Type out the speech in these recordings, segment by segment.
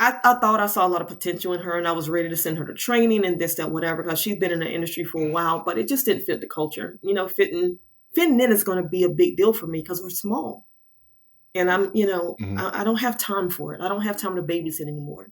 I thought I saw a lot of potential in her, and I was ready to send her to training and this, that, whatever, because she's been in the industry for a while, but it just didn't fit the culture. Fitting in is going to be a big deal for me because we're small. And I'm, I don't have time for it. I don't have time to babysit anymore.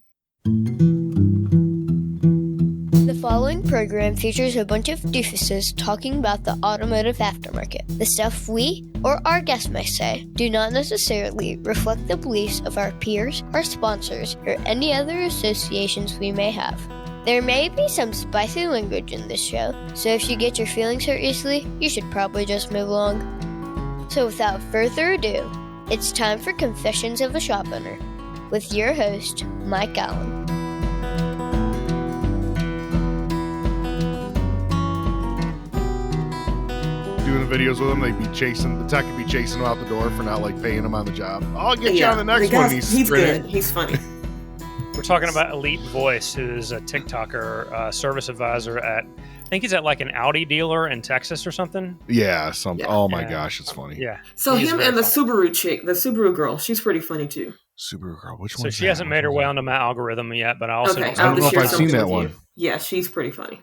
The following program features a bunch of doofuses talking about the automotive aftermarket. The stuff we, or our guests may say, do not necessarily reflect the beliefs of our peers, our sponsors, or any other associations we may have. There may be some spicy language in this show, so if you get your feelings hurt easily, you should probably just move along. So without further ado, it's time for Confessions of a Shop Owner, with your host, Mike Allen. Doing the videos with him, the tech would be chasing him out the door for not paying him on the job. I'll get you on the next one. He's good. He's funny. We're talking about Elite Voice, who's a TikToker, service advisor at, I think he's at an Audi dealer in Texas or something. Yeah, something. Yeah. Oh my gosh, it's funny. Yeah. So him and the Subaru chick, the Subaru girl, she's pretty funny too. Subaru girl, which one? So she hasn't made her way onto my algorithm yet, but I also don't know if I've seen that one. Yeah, she's pretty funny.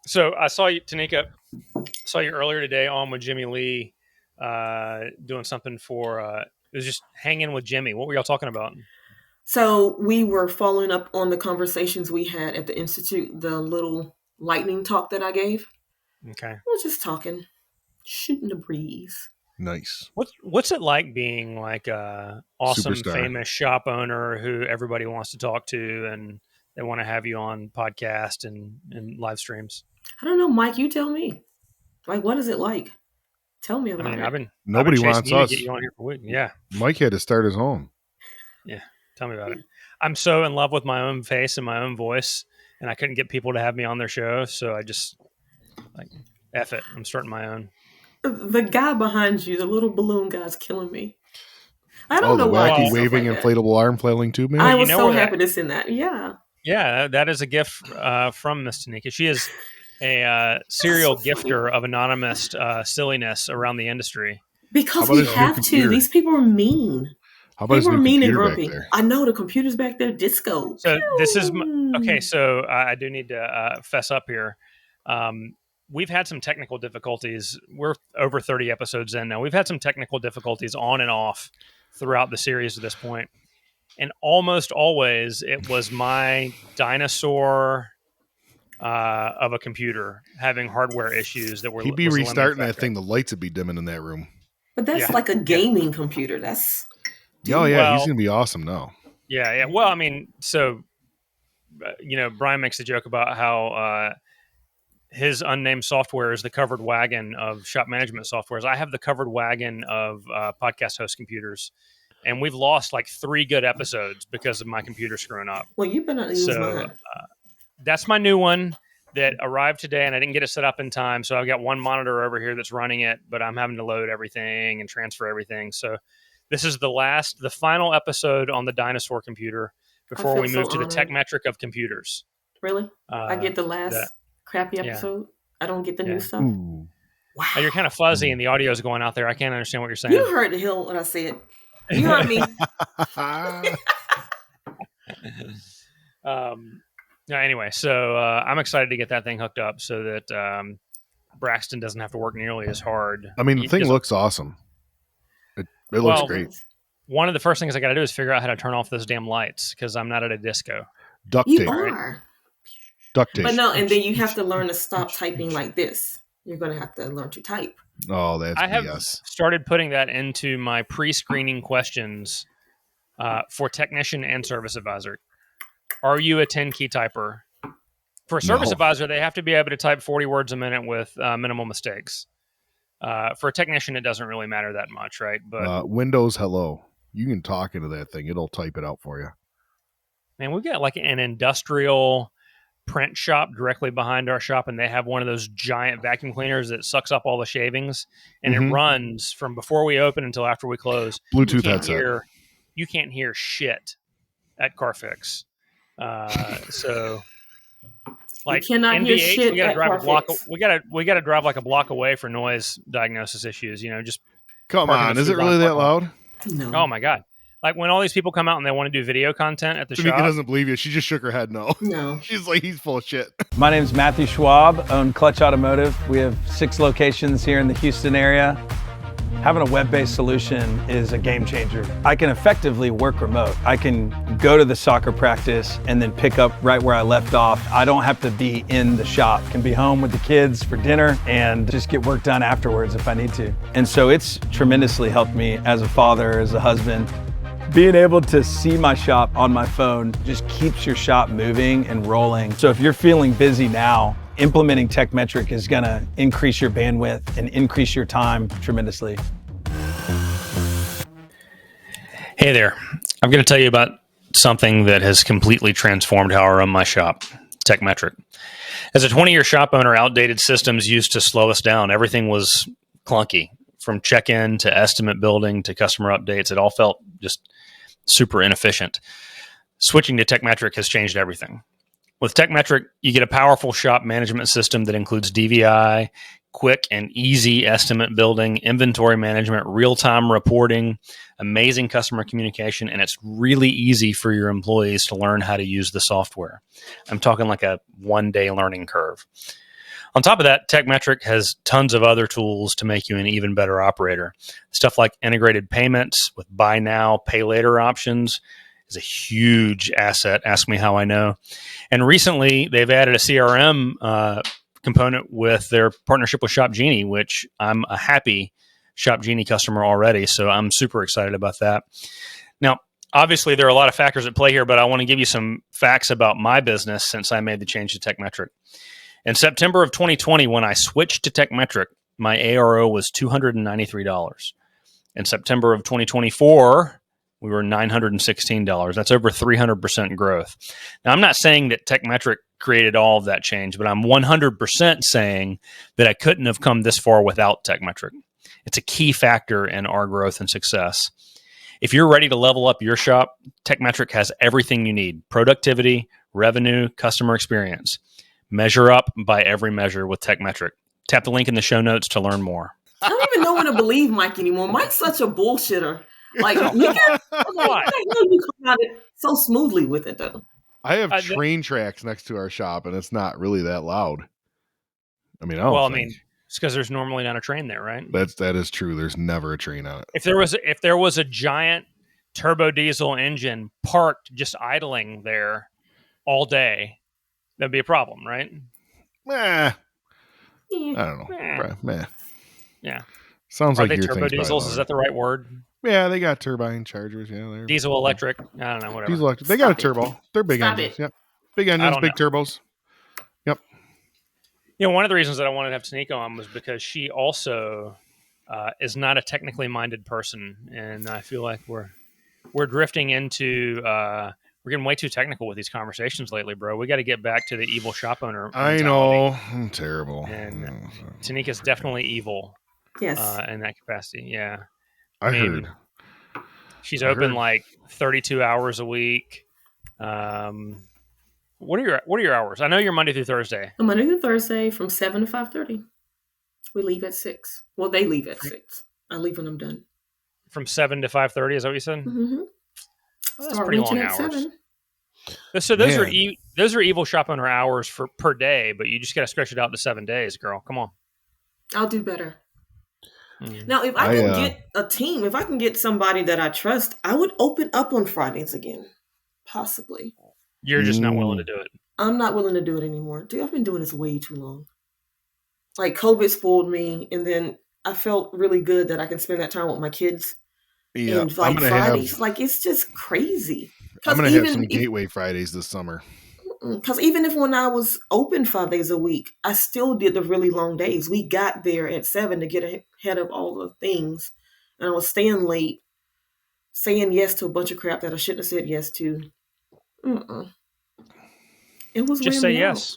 So I saw you, Tonnika. Saw you earlier today on with Jimmy Lee, doing something for. It was just hanging with Jimmy. What were y'all talking about? So we were following up on the conversations we had at the Institute, the little lightning talk that I gave. Okay. We were just talking, shooting the breeze. Nice. What's it like being a awesome, Superstar. Famous shop owner who everybody wants to talk to and they want to have you on podcast and live streams? I don't know, Mike, you tell me. What is it like? Tell me about it. Nobody wants us. To get you on here for weeks. Yeah. Mike had to start his own. Yeah. Tell me about it. I'm so in love with my own face and my own voice, and I couldn't get people to have me on their show, so I just F it. I'm starting my own. The guy behind you, the little balloon guy's killing me. I don't know why. The wacky waving inflatable arm flailing tube man? I was so happy to send that. Yeah. Yeah, that is a gift from Miss Tonnika. She is a serial gifter of anonymous silliness around the industry. Because we have to. These people are mean. How about people are mean and grumpy. I know the computer's back there. Disco. So this is okay. So I do need to fess up here. We've had some technical difficulties. We're over 30 episodes in now. We've had some technical difficulties on and off throughout the series at this point. And almost always it was my dinosaur of a computer having hardware issues that were. He'd be restarting that thing. The lights would be dimming in that room. But that's like a gaming computer. That's. Oh yeah, he's gonna be awesome now. Yeah. Well, I mean, so Brian makes a joke about how his unnamed software is the covered wagon of shop management softwares. I have the covered wagon of podcast host computers. And we've lost 3 good episodes because of my computer screwing up. Well, you better not use mine. That's my new one that arrived today, and I didn't get it set up in time. So I've got one monitor over here that's running it, but I'm having to load everything and transfer everything. So this is the final episode on the dinosaur computer before we move to the tech metric of computers. Really? I get the last crappy episode? Yeah. I don't get the new stuff? Ooh. Wow. You're kind of fuzzy, and the audio is going out there. I can't understand what you're saying. You heard the hell what I said. You heard me. Anyway, so I'm excited to get that thing hooked up so that Braxton doesn't have to work nearly as hard. I mean, the thing looks awesome. It looks great. One of the first things I got to do is figure out how to turn off those damn lights because I'm not at a disco. Duct tape. You are. Duct tape. But no, and then you have to learn to stop typing like this. You're going to have to learn to type. Oh, that's I have BS. started putting that into my pre-screening questions for technician and service advisor. Are you a 10-key typer? For a service advisor, they have to be able to type 40 words a minute with minimal mistakes. For a technician, it doesn't really matter that much, right? But Windows Hello. You can talk into that thing. It'll type it out for you. Man, we've got an industrial print shop directly behind our shop, and they have one of those giant vacuum cleaners that sucks up all the shavings, and it runs from before we open until after we close. Bluetooth headset. You can't hear shit at CarFix. So you cannot hear shit we gotta at drive CarFix. a block. We gotta drive a block away for noise diagnosis issues. Just come on. Is it really that loud? No. Oh my god. Like when all these people come out and they want to do video content at the Tonnika shop. doesn't believe you. She just shook her head no. No. She's like, he's full of shit. My name's Matthew Schwab, own Clutch Automotive. We have 6 locations here in the Houston area. Having a web-based solution is a game changer. I can effectively work remote. I can go to the soccer practice and then pick up right where I left off. I don't have to be in the shop. I can be home with the kids for dinner and just get work done afterwards if I need to. And so it's tremendously helped me as a father, as a husband. Being able to see my shop on my phone just keeps your shop moving and rolling. So if you're feeling busy now, implementing TechMetric is gonna increase your bandwidth and increase your time tremendously. Hey there. I'm going to tell you about something that has completely transformed how I run my shop, TechMetric. As a 20-year shop owner, outdated systems used to slow us down. Everything was clunky, from check-in to estimate building to customer updates. It all felt just super inefficient. Switching to TechMetric has changed everything. With TechMetric, you get a powerful shop management system that includes DVI, quick and easy estimate building, inventory management, real-time reporting, amazing customer communication, and it's really easy for your employees to learn how to use the software. I'm talking like a one-day learning curve. On top of that, TechMetric has tons of other tools to make you an even better operator. Stuff like integrated payments with buy now, pay later options is a huge asset. Ask me how I know. And recently, they've added a CRM component with their partnership with Shop Genie, which I'm a happy Shop Genie customer already, so I'm super excited about that. Now, obviously, there are a lot of factors at play here, but I want to give you some facts about my business since I made the change to TechMetric. In September of 2020, when I switched to TechMetric, my ARO was $293. In September of 2024, we were $916. That's over 300% growth. Now, I'm not saying that TechMetric created all of that change, but I'm 100% saying that I couldn't have come this far without TechMetric. It's a key factor in our growth and success. If you're ready to level up your shop, TechMetric has everything you need: productivity, revenue, customer experience. Measure up by every measure with TechMetric. Tap the link in the show notes to learn more. I don't even know when to believe Mike anymore. Mike's such a bullshitter. Like, you know you come out it so smoothly with it, though. I have train tracks next to our shop, and it's not really that loud. I mean, it's because there's normally not a train there, right? That is true. There's never a train on it. If there was a giant turbo diesel engine parked just idling there all day, that'd be a problem, right? I don't know. Meh. Yeah. Sounds Are like they turbo diesels? Is that the right word? Yeah, they got turbine chargers. Yeah, they're diesel electric. I don't know. Whatever. Diesel electric. They got a turbo. They're big engines. Yep. Big engines, big turbos. Yep. You know, one of the reasons that I wanted to have Tonnika on was because she also is not a technically minded person, and I feel like we're drifting into we're getting way too technical with these conversations lately, bro. We got to get back to the evil shop owner mentality. I know. I'm terrible. And Tonika's definitely evil. Yes. In that capacity. Yeah. I heard. She's open like 32 hours a week. What are your hours? I know you're Monday through Thursday. Monday through Thursday from 7 to 5:30. We leave at 6. Well, they leave at 6. I leave when I'm done. From 7 to 5:30, is that what you said? Mm-hmm. Well, that's pretty long hours. So those are evil shop owner hours per day, but you just got to stretch it out to 7 days, girl. Come on. I'll do better. Now, if I can get a team, if I can get somebody that I trust, I would open up on Fridays again. Possibly. You're just not willing to do it. I'm not willing to do it anymore. Dude, I've been doing this way too long. Like, COVID spoiled me, and then I felt really good that I can spend that time with my kids. Yeah, and like Fridays. Like, it's just crazy. I'm going to have some Gateway Fridays this summer. Because even if when I was open 5 days a week, I still did the really long days. We got there at 7 to get ahead of all the things. And I was staying late, saying yes to a bunch of crap that I shouldn't have said yes to. It was just say yes.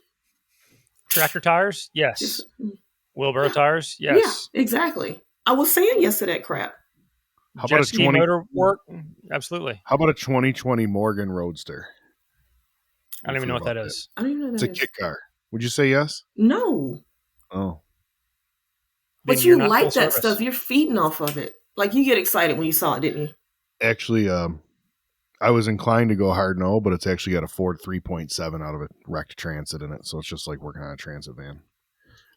Tractor tires? Yes. Wheelbarrow tires? Yes. Yeah, exactly. I was saying yes to that crap. How about a 20 motor work? Absolutely. How about a 2020 Morgan Roadster? I don't even know what that is. I don't even know what that is. It's a kit car. Would you say yes? No. Oh. But you like that stuff. You're feeding off of it. Like, you get excited when you saw it, didn't you? Actually, I was inclined to go hard no, but it's actually got a Ford 3.7 out of a wrecked Transit in it. So it's just like working on a Transit van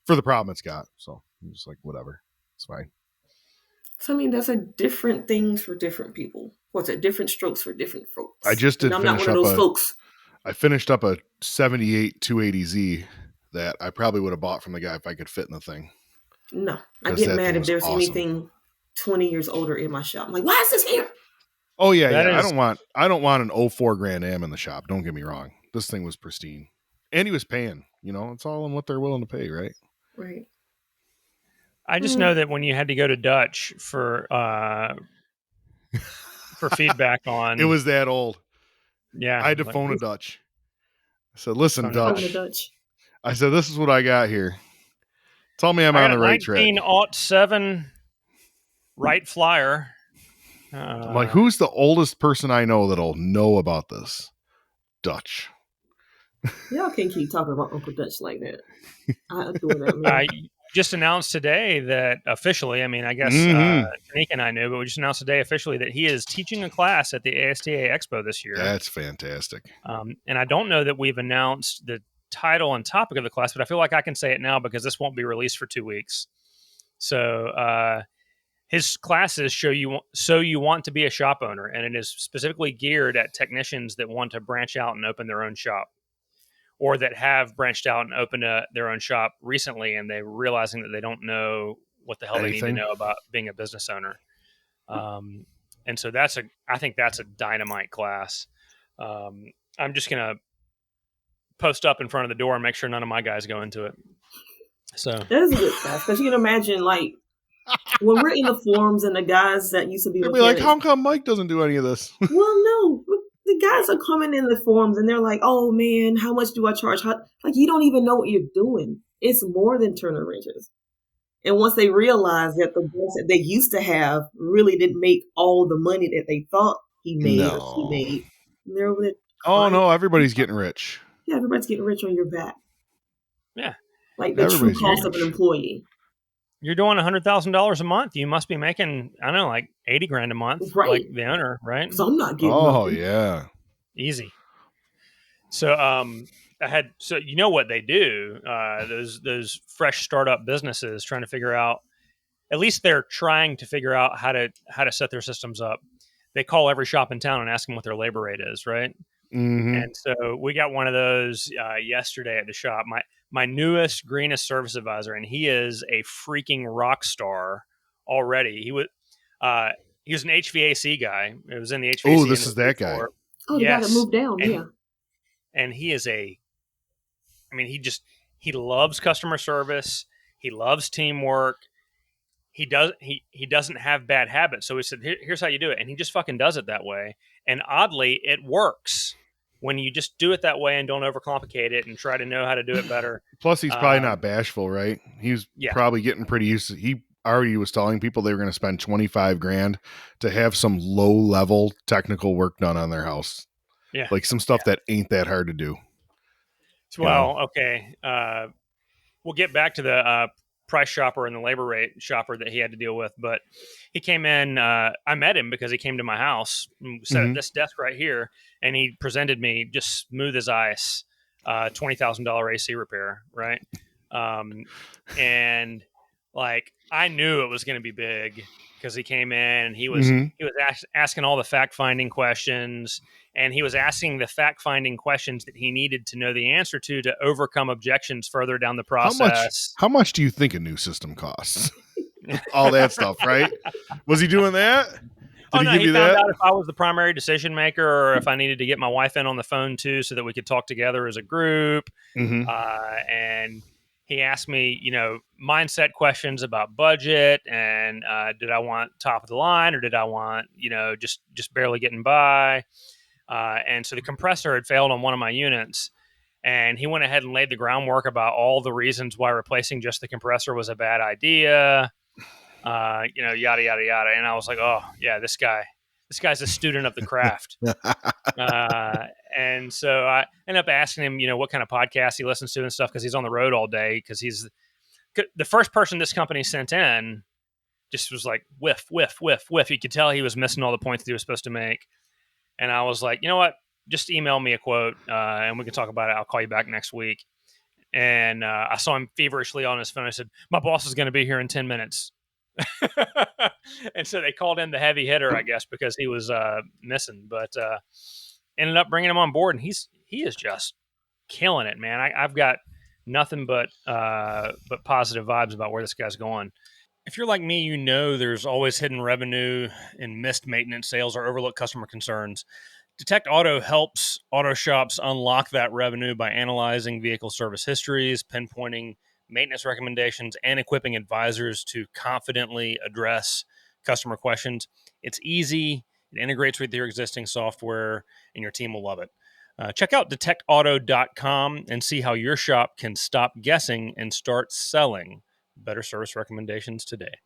for the problem it's got. So I'm just like, whatever. It's fine. So, I mean, that's a different things for different people. What's it? Different strokes for different folks. I just did I'm finish not one of those folks. I finished up a 78 280Z that I probably would have bought from the guy if I could fit in the thing. No, I get mad if there's anything 20 years older in my shop. I'm like, why is this here? Oh yeah, I don't want an 04 Grand Am in the shop. Don't get me wrong. This thing was pristine, and he was paying. You know, it's all in what they're willing to pay, right? Right. I just know that when you had to go to Dutch for feedback on, it was that old. Yeah, I had to phone a Dutch. I said, "Listen, Dutch." I said, "This is what I got here. Tell me I'm on the right track." 1907 Wright Flyer. I'm like, who's the oldest person I know that'll know about this? Dutch. Y'all can't keep talking about Uncle Dutch like that. I adore that man. I just announced today that officially, I mean, I guess Tonnika and I knew, but we just announced today officially that he is teaching a class at the ASTA Expo this year. That's fantastic. And I don't know that we've announced the title and topic of the class, but I feel like I can say it now because this won't be released for 2 weeks. So his classes show you so you want to be a shop owner, and it is specifically geared at technicians that want to branch out and open their own shop, or that have branched out and opened their own shop recently, and they're realizing that they don't know what the hell they need to know about being a business owner. And so I think that's a dynamite class. I'm just going to post up in front of the door and make sure none of my guys go into it. So that is a good class, because you can imagine, like, when we're in the forums and the guys that used to be like, how come Mike doesn't do any of this? Well, no, the guys are coming in the forums and they're like, oh man, how much do I charge? Like, you don't even know what you're doing. It's more than turner wrenches. And once they realize that the boss that they used to have really didn't make all the money that they thought he made or she made, they're over there. Oh no, everybody's getting rich. Yeah, everybody's getting rich on your back. Yeah. Like the true cost of an employee. You're doing $100,000 a month. You must be making, I don't know, like 80 grand a month, right? Like the owner, right? So I'm not getting. Oh yeah, easy. So so you know what they do? Those fresh startup businesses trying to figure out, at least they're trying to figure out how to set their systems up. They call every shop in town and ask them what their labor rate is, right? Mm-hmm. And so we got one of those yesterday at the shop. My newest, greenest service advisor, and he is a freaking rock star already. He was an HVAC guy. It was in the HVAC. Oh, this is that guy. Oh, the guy that moved down, And he is he loves customer service. He loves teamwork. He doesn't have bad habits. So he said, here's how you do it. And he just fucking does it that way. And oddly, it works when you just do it that way and don't overcomplicate it and try to know how to do it better. Plus, he's probably not bashful, right? He's probably getting pretty used to. He already was telling people they were going to spend 25 grand to have some low level technical work done on their house. Yeah. Like some stuff that ain't that hard to do. Well, okay. We'll get back to the price shopper and the labor rate shopper that he had to deal with. But he came in, I met him because he came to my house, sat at this desk right here, and he presented me just smooth as ice, $20,000 AC repair, right? And like, I knew it was going to be big because he came in and he was asking all the fact-finding questions, and he was asking the fact-finding questions that he needed to know the answer to overcome objections further down the process. How much do you think a new system costs? All that stuff, right? Was he doing that? Did he give you found that? out if I was the primary decision maker or if I needed to get my wife in on the phone too so that we could talk together as a group. And he asked me, mindset questions about budget and did I want top of the line or did I want, just barely getting by? And so the compressor had failed on one of my units, and he went ahead and laid the groundwork about all the reasons why replacing just the compressor was a bad idea, yada, yada, yada. And I was like, oh yeah, this guy's a student of the craft. And so I ended up asking him, what kind of podcast he listens to and stuff, because he's on the road all day, because he's the first person this company sent in just was like whiff, whiff, whiff, whiff. You could tell he was missing all the points that he was supposed to make. And I was like, you know what? Just email me a quote and we can talk about it. I'll call you back next week. And I saw him feverishly on his phone. I said, my boss is going to be here in 10 minutes. And so they called in the heavy hitter, I guess, because he was missing. But ended up bringing him on board, and he is just killing it, man. I've got nothing but positive vibes about where this guy's going. If you're like me, you know there's always hidden revenue in missed maintenance sales or overlooked customer concerns. Detect Auto helps auto shops unlock that revenue by analyzing vehicle service histories, pinpointing maintenance recommendations, and equipping advisors to confidently address customer questions. It's easy. It integrates with your existing software, and your team will love it. Check out detectauto.com and see how your shop can stop guessing and start selling better service recommendations today.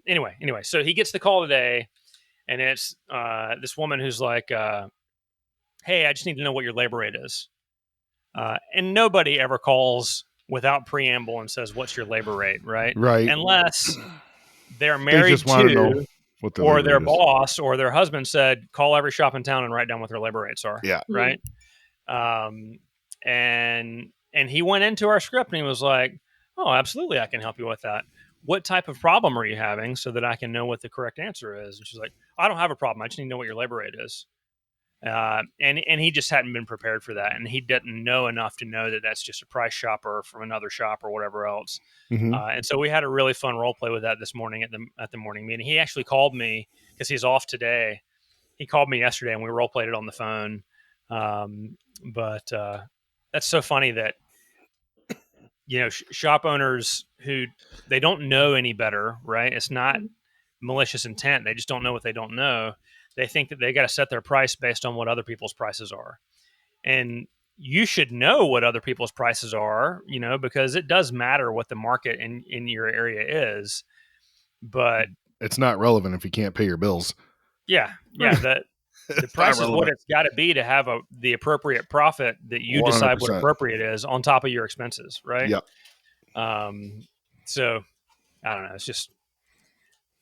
Anyway, so he gets the call today, and it's this woman who's like, hey, I just need to know what your labor rate is. And nobody ever calls without preamble and says, what's your labor rate, right? Right. Unless they're married just want to know to, what their or labor their rate is. boss or their husband said, call every shop in town and write down what their labor rates are. Yeah. Right. And he went into our script and he was like, oh, absolutely, I can help you with that. What type of problem are you having so that I can know what the correct answer is? And she's like, I don't have a problem. I just need to know what your labor rate is. And he just hadn't been prepared for that. And he didn't know enough to know that that's just a price shopper from another shop or whatever else. Mm-hmm. And so we had a really fun role play with that this morning at the morning meeting. He actually called me because he's off today. He called me yesterday and we role played it on the phone. But that's so funny that, shop owners who they don't know any better, right? It's not malicious intent. They just don't know what they don't know. They think that they got to set their price based on what other people's prices are. And you should know what other people's prices are, because it does matter what the market in your area is. But it's not relevant if you can't pay your bills. Yeah. The price is what it's got to be to have the appropriate profit that you 100%. Decide what appropriate is on top of your expenses, right? Yep. So I don't know. It's just,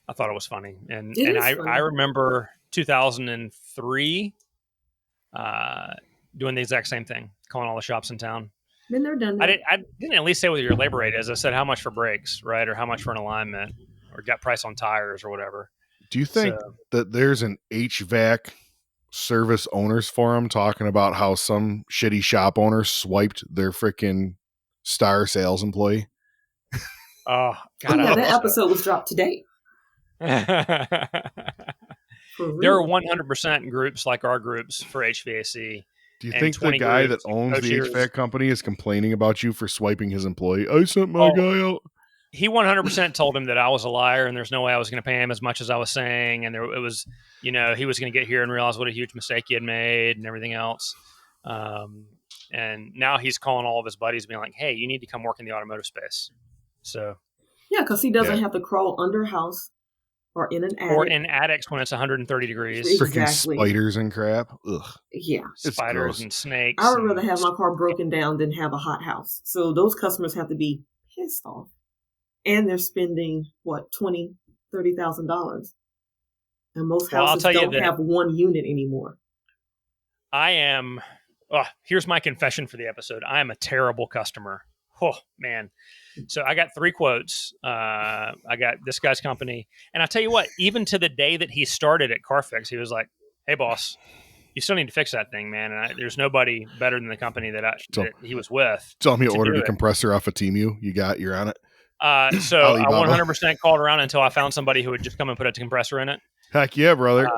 I thought it was funny. And funny. I remember 2003 doing the exact same thing, calling all the shops in town. Been there, done that. I didn't at least say what your labor rate is. I said how much for brakes, right? Or how much for an alignment, or got price on tires or whatever. Do you think that there's an HVAC service owners forum talking about how some shitty shop owner swiped their freaking star sales employee? Oh, God. Yeah, that episode was dropped today. There are 100% groups like our groups for HVAC. Do you think the guy that owns the HVAC company is complaining about you for swiping his employee? I sent my guy out. He 100% told him that I was a liar and there's no way I was going to pay him as much as I was saying. And it was, he was going to get here and realize what a huge mistake he had made and everything else. And now he's calling all of his buddies being like, hey, you need to come work in the automotive space. So. Yeah, because he doesn't have to crawl under a house or in an attic. Or in attics when it's 130 degrees. Freaking spiders and crap. Ugh. Yeah. Spiders and snakes. I would rather have my car broken down than have a hot house. So those customers have to be pissed off. And they're spending, $20,000, $30,000. And most houses don't have one unit anymore. Here's my confession for the episode. I am a terrible customer. Oh, man. So I got 3 quotes. I got this guy's company. And I tell you what, even to the day that he started at CarFix, he was like, hey, boss, you still need to fix that thing, man. And there's nobody better than the company that he was with. Tell me you ordered a compressor off of Temu. You're on it. So I 100% called around until I found somebody who would just come and put a compressor in it. Heck yeah, brother.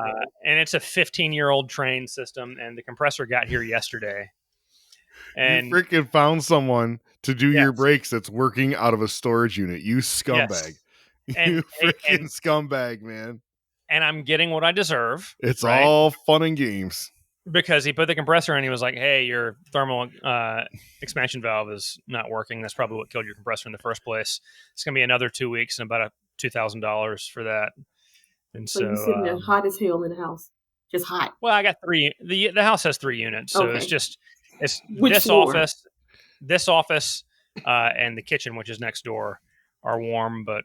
And it's a 15-year-old trained system, and the compressor got here yesterday. And you freaking found someone to do your brakes that's working out of a storage unit. You scumbag. Yes. You freaking scumbag, man. And I'm getting what I deserve. It's all fun and games. Because he put the compressor in, he was like, hey, your thermal expansion valve is not working. That's probably what killed your compressor in the first place. It's going to be another 2 weeks and about $2,000 for that. And so you're sitting there hot as hell in the house. Just hot. Well, I got 3. The house has 3 units. So it's Which this floor? office, and the kitchen, which is next door, are warm, but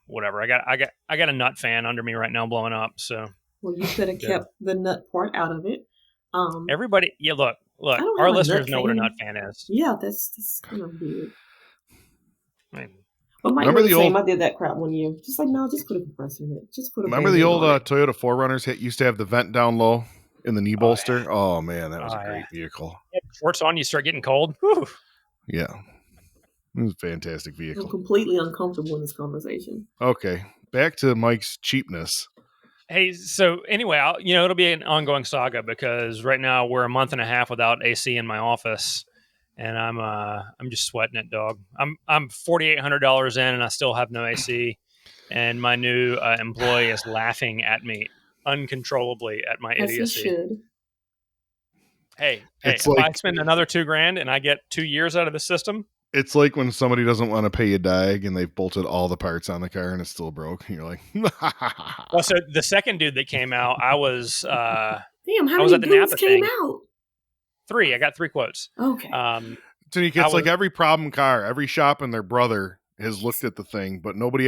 whatever. I got a nut fan under me right now blowing up. So Well, you could have kept the nut part out of it. Everybody, look, I don't our have a listeners nut know what a fan. nut fan is. Yeah, that's kind of weird. Right. But Mike Remember was the saying old- I did that crap one year. Just like, no, just put a compressor in it. Just put a Remember the Band-Aid old on it. Toyota 4Runners used to have the vent down low in the knee bolster? Oh, man, that was a great vehicle. Shorts on, you start getting cold. Whew. Yeah. It was a fantastic I'm vehicle. completely uncomfortable in this conversation. Okay. Back to Mike's cheapness. Hey, so anyway, it'll be an ongoing saga because right now we're a month and a half without AC in my office, and I'm just sweating it, dog. I'm $4,800 in, and I still have no AC, and my new employee is laughing at me uncontrollably at my As he idiocy. should. Hey, It's if I like- spend another $2,000 and I get 2 years out of the system, It's like when somebody doesn't want to pay you DIG and they've bolted all the parts on the car and it's still broke. And you're like, well, so the second dude that came out, I was Damn, how I was many at the dudes Napa came thing. out? 3. I got 3 quotes. Okay. Tonnika, I it's like every problem car, every shop and their brother has looked at the thing, but nobody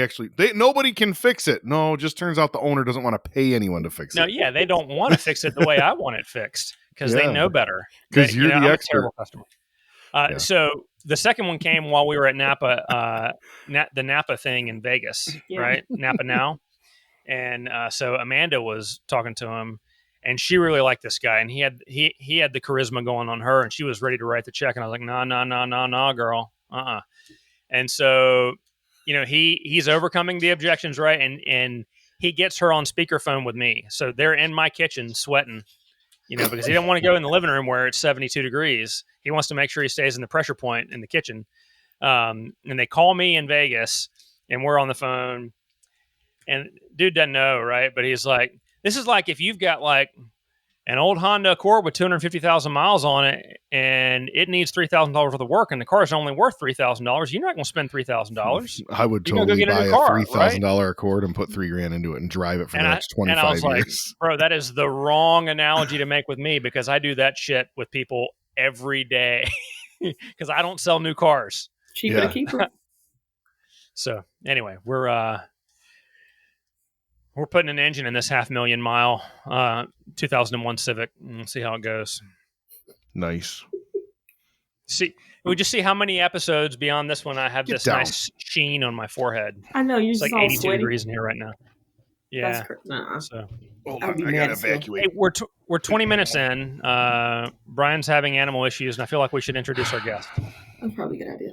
can fix it. No, it just turns out the owner doesn't want to pay anyone to fix No, it. yeah, they don't want to fix it the way I want it fixed because they Yeah. know better. 'Cause you're the I'm a expert. terrible customer. So the second one came while we were at Napa, the Napa thing in Vegas, Yeah. right? Napa Now. And so Amanda was talking to him, and she really liked this guy, and he had the charisma going on her, and she was ready to write the check, and I was like, no, girl, And so, he's overcoming the objections, right? And he gets her on speakerphone with me, so they're in my kitchen sweating. Because he didn't want to go in the living room where it's 72 degrees. He wants to make sure he stays in the pressure point in the kitchen. And they call me in Vegas, and we're on the phone. And dude doesn't know, right? But he's like, this is like if you've got like an old Honda Accord with 250,000 miles on it, and it needs $3,000 worth of work, and the car is only worth $3,000. You're not going to spend $3,000. I would You're gonna totally go get a buy new a car, $3,000 Accord and put $3,000 into it and drive it for the next 25 I was like, years. bro, that is the wrong analogy to make with me because I do that shit with people every day because I don't sell new cars. Cheaper to keep her. So anyway, we're putting an engine in this 500,000 mile 2001 Civic. We'll see how it goes. Nice. We just see how many episodes beyond this one I have Get this down. nice sheen on my forehead. I know, you're It's just like all 82 sweaty. degrees in here right now. Yeah. Nah. So Hold I'd on, be I mad gotta as hell. evacuate. hey, we're 20 minutes in. Brian's having animal issues, and I feel like we should introduce our guest. That's probably a good idea.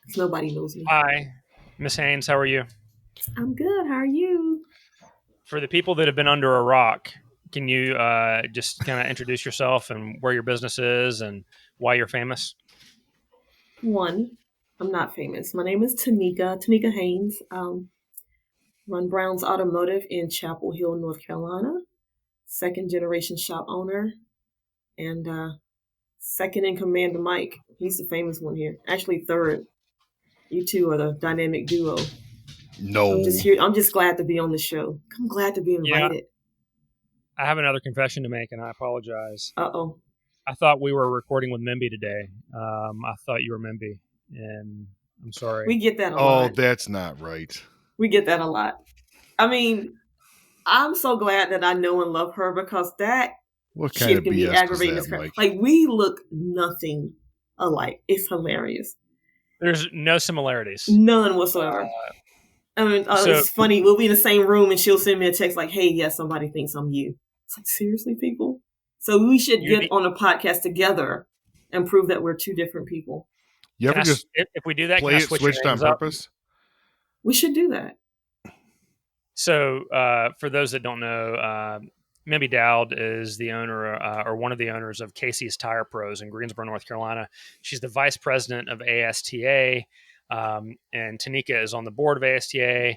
'Cause nobody knows me. Hi, Miss Haynes. How are you? I'm good. How are you? For the people that have been under a rock, can you just kind of introduce yourself and where your business is and why you're famous? One, I'm not famous. My name is Tonnika Haynes. Run Brown's Automotive in Chapel Hill, North Carolina. Second generation shop owner. And second in command to Mike. He's the famous one here. Actually, third. You two are the dynamic duo. No. I'm just glad to be on the show. I'm glad to be invited. I have another confession to make, and I apologize. Uh-oh. I thought we were recording with Memby today. I thought you were Memby, and I'm sorry. We get that a lot. Oh, that's not right. We get that a lot. I mean, I'm so glad that I know and love her because that What kind shit of can be BS aggravating was as that, crap. Mike? Like, we look nothing alike. It's hilarious. There's no similarities. None whatsoever. I mean, it's funny. We'll be in the same room and she'll send me a text like, hey, yes, somebody thinks I'm you. It's like, seriously, people? So we should get on a podcast together and prove that we're two different people. You ever just if we do that, play can I it switch your switched on names up? purpose? We should do that. So, for those that don't know, Memby Dowd is the owner or one of the owners of Casey's Tire Pros in Greensboro, North Carolina. She's the vice president of ASTA, and Tonnika is on the board of ASTA.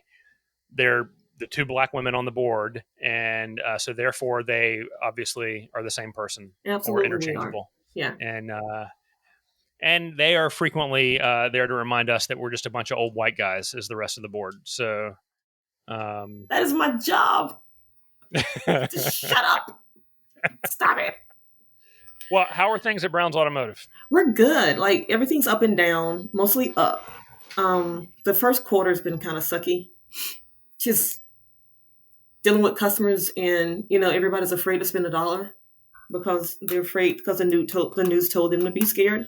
They're the two black women on the board, and so therefore they obviously are the same person. Absolutely, or interchangeable. Yeah. And they are frequently there to remind us that we're just a bunch of old white guys as the rest of the board. So that is my job. Just shut up. Stop it. Well, how are things at Brown's Automotive? We're good. Like, everything's up and down, mostly up. The first quarter has been kind of sucky. Just dealing with customers, and everybody's afraid to spend $1 because they're afraid because the news told them to be scared.